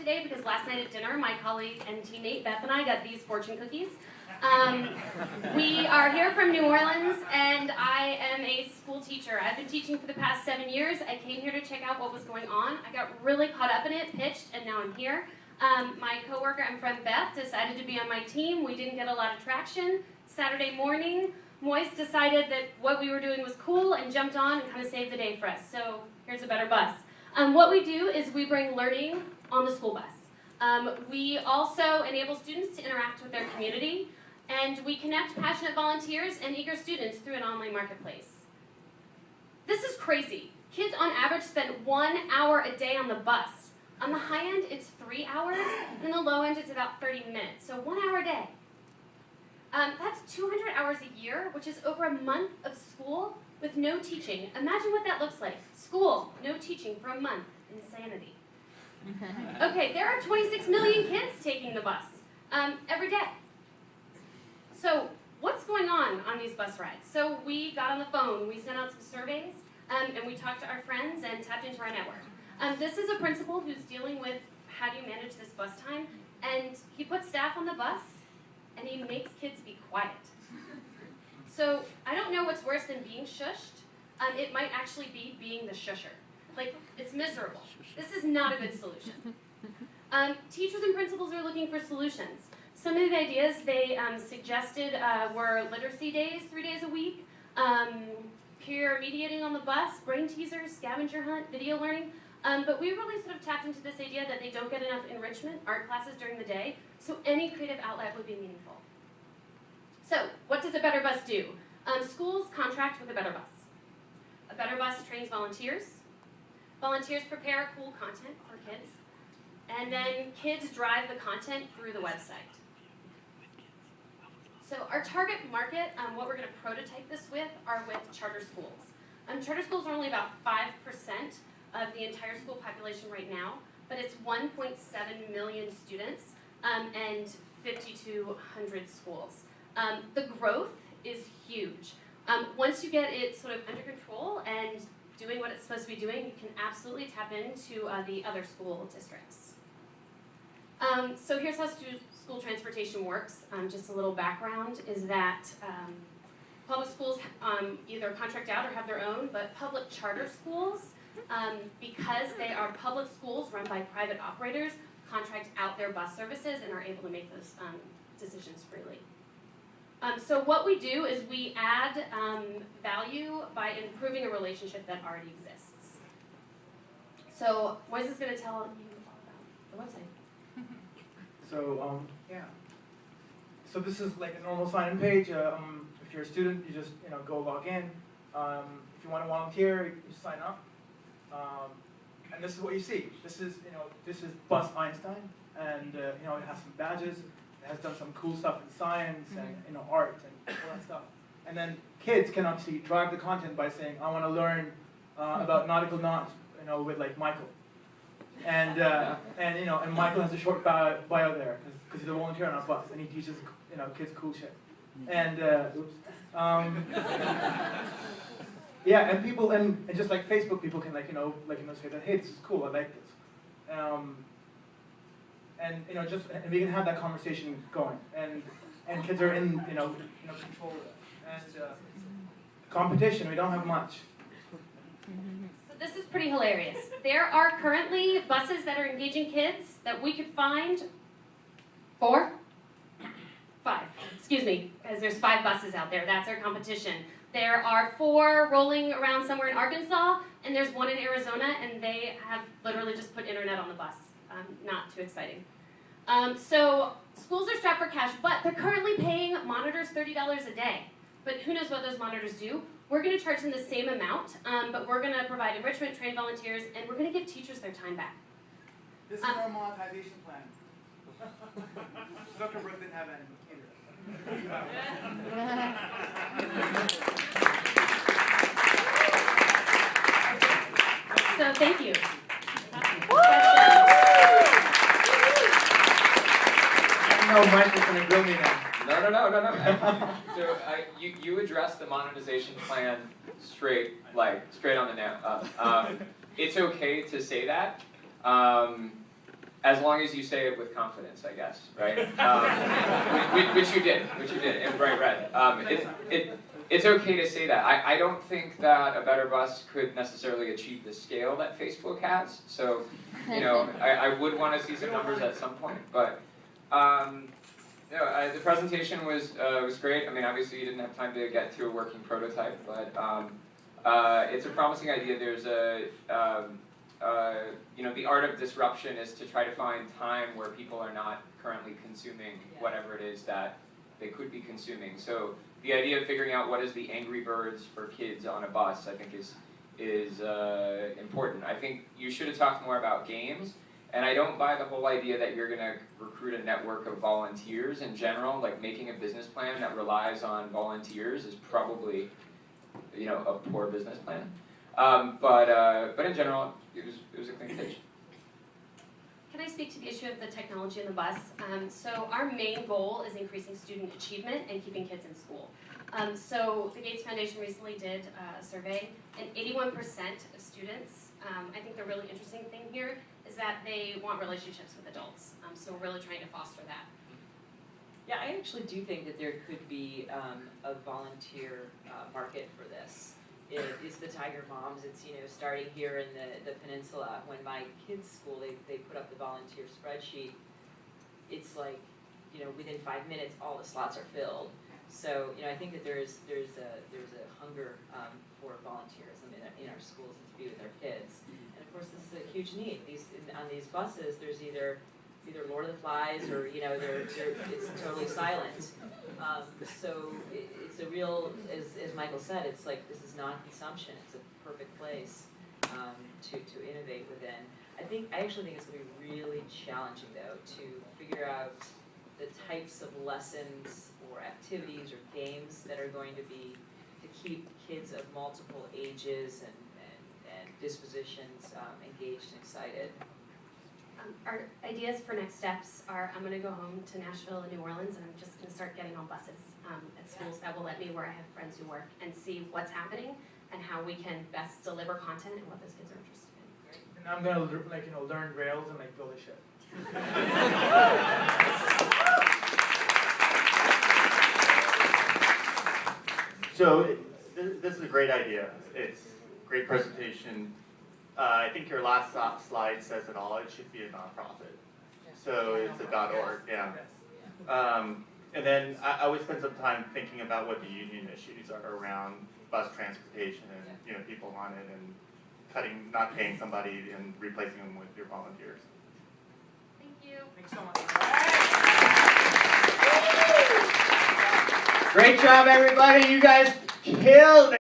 today because last night at dinner, my colleague and teammate Beth and I got these fortune cookies. We are here from New Orleans, and I am a school teacher. I've been teaching for the past 7 years. I came here to check out what was going on. I got really caught up in it, pitched, and now I'm here. My coworker and friend Beth decided to be on my team. We didn't get a lot of traction. Saturday morning, Moise decided that what we were doing was cool and jumped on and kind of saved the day for us. So here's a better bus. What we do is we bring learning on the school bus. We also enable students to interact with their community, and we connect passionate volunteers and eager students through an online marketplace. This is crazy. Kids on average spend 1 hour a day on the bus. On the high end, it's 3 hours, and on the low end, it's about 30 minutes. So 1 hour a day. That's 200 hours a year, which is over a month of school with no teaching. Imagine what that looks like. School, no teaching for a month. Insanity. Okay, there are 26 million kids taking the bus every day. So what's going on these bus rides? So we got on the phone, we sent out some surveys, and we talked to our friends and tapped into our network. This is a principal who's dealing with how do you manage this bus time, and he puts staff on the bus, and he makes kids be quiet. So I don't know what's worse than being shushed. It might actually be being the shusher. Like, it's miserable. This is not a good solution. Teachers and principals are looking for solutions. Some of the ideas they suggested were literacy days, 3 days a week, peer mediating on the bus, brain teasers, scavenger hunt, video learning. But we really sort of tapped into this idea that they don't get enough enrichment, art classes during the day, so any creative outlet would be meaningful. So, what does a Better Bus do? Schools contract with a Better Bus. A Better Bus trains volunteers. Volunteers prepare cool content for kids. And then kids drive the content through the website. So our target market, what we're going to prototype this with, are with charter schools. Charter schools are only about 5% of the entire school population right now, but it's 1.7 million students and 5,200 schools. The growth is huge. Once you get it sort of under control and doing what it's supposed to be doing, you can absolutely tap into the other school districts. So here's how school transportation works. Just a little background is that public schools either contract out or have their own, but public charter schools, because they are public schools run by private operators, contract out their bus services and are able to make those decisions freely. So what we do is we add value by improving a relationship that already exists. So Moise is going to tell you all about the website. So so this is like a normal sign-in page. If you're a student, you just go log in. If you want to volunteer, you sign up. And this is what you see. This is Bus Einstein, and it has some badges. It has done some cool stuff in science and art and all that stuff. And then kids can actually drive the content by saying, I want to learn about nautical knots, with like Michael. And Michael has a short bio there because he's a volunteer on our bus and he teaches kids cool shit. And yeah, and people and just like Facebook, people can say that, hey, this is cool, I like this. And and we can have that conversation going, and kids are in control of it. And competition, we don't have much. So this is pretty hilarious. There are currently buses that are engaging kids that we could find 5, excuse me, because there's 5 buses out there. That's our competition. There are 4 rolling around somewhere in Arkansas, and there's 1 in Arizona, and they have literally just put internet on the bus. Not too exciting. So schools are strapped for cash, but they're currently paying monitors $30 a day. But who knows what those monitors do? We're going to charge them the same amount, but we're going to provide enrichment, train volunteers, and we're going to give teachers their time back. This is our monetization plan. Zuckerberg didn't have any either. So thank you. No, Mike is going to grill me now. No. So you addressed the monetization plan straight on the nail. It's okay to say that. as long as you say it with confidence, I guess, right? Which you did, in bright red. It's okay to say that. I don't think that a better bus could necessarily achieve the scale that Facebook has. So, you know, I would want to see some numbers at some point. But the presentation was great. I mean, obviously you didn't have time to get to a working prototype, but it's a promising idea. There's you know, the art of disruption is to try to find time where people are not currently consuming whatever it is that they could be consuming. So the idea of figuring out what is the Angry Birds for kids on a bus, I think is important. I think you should have talked more about games, and I don't buy the whole idea that you're going to recruit a network of volunteers in general. Like making a business plan that relies on volunteers is probably, you know, a poor business plan. But in general, it was a clean stage. Can I speak to the issue of the technology in the bus? So our main goal is increasing student achievement and keeping kids in school. So the Gates Foundation recently did a survey, and 81% of students, I think the really interesting thing here is that they want relationships with adults. So we're really trying to foster that. Yeah, I actually do think that there could be a volunteer market for this. It's the Tiger Moms. It's, you know, starting here in the peninsula. When my kids' school, they put up the volunteer spreadsheet. It's like, you know, within 5 minutes, all the slots are filled. So, you know, I think that there's a hunger for volunteerism in our schools and to be with our kids. And of course, this is a huge need. On these buses, there's either Lord of the Flies or, you know, it's totally silent. So it's a real, as Michael said, it's like this is non-consumption. It's a perfect place to innovate within. I actually think it's going to be really challenging though to figure out the types of lessons or activities or games that are going to keep kids of multiple ages and dispositions engaged and excited. Our ideas for next steps are I'm going to go home to Nashville and New Orleans, and I'm just going to start getting on buses at schools that will let me, where I have friends who work, and see what's happening and how we can best deliver content and what those kids are interested in. And I'm gonna learn Rails and build a ship. So this is a great idea. It's a great presentation. I think your last slide says it all. It should be a nonprofit. So it's a .org, yeah. And then I would spend some time thinking about what the union issues are around bus transportation and, you know, people on it, and not paying somebody and replacing them with your volunteers. Thank you. Thanks so much. Great job, everybody. You guys killed it.